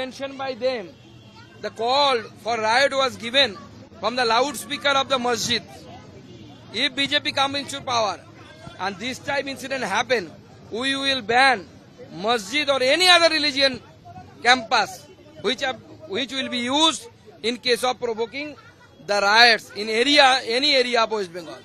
mentioned by them. The call for riot was given from the loudspeaker of the masjid. If BJP comes into power and this type incident happen, we will ban masjid or any other religion campus which will be used in case of provoking the riots in any area of West Bengal.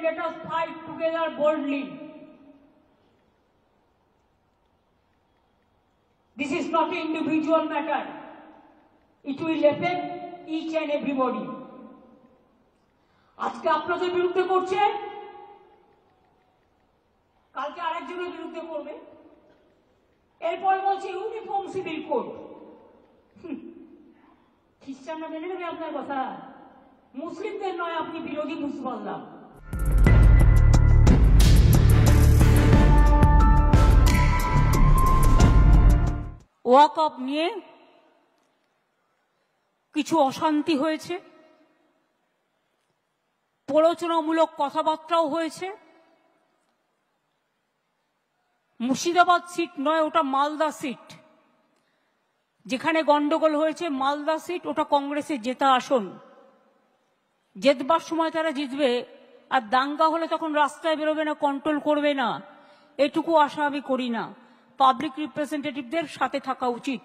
Let us fight together boldly. This is not an individual matter. It will affect each and everybody. আজকে আপনাদের বিরুদ্ধে করছে, কালকে আরেকজনের বিরুদ্ধে করবে, এরপর বলছে ইউনিফর্ম সিভিল কোড। খ্রিস্টানরা মেনে নেবে আপনার কথা? মুসলিমদের নয়, আপনি বিরোধী বুঝতে পারলাম। ওয়াকফ নিয়ে কিছু অশান্তি হয়েছে, প্ররোচনামূলক কথাবার্তাও হয়েছে। মুর্শিদাবাদ সিট নয়, ওটা মালদা সিট। যেখানে গন্ডগোল হয়েছে মালদা সিট, ওটা কংগ্রেসের জেতা আসন। জেতবার সময় তারা জিতবে, আর দাঙ্গা হলে তখন রাস্তায় বেরোবে না, কন্ট্রোল করবে না। এটুকু আশা আমি করি না। পাবলিক রিপ্রেজেন্টেটিভদের সাথে থাকা উচিত।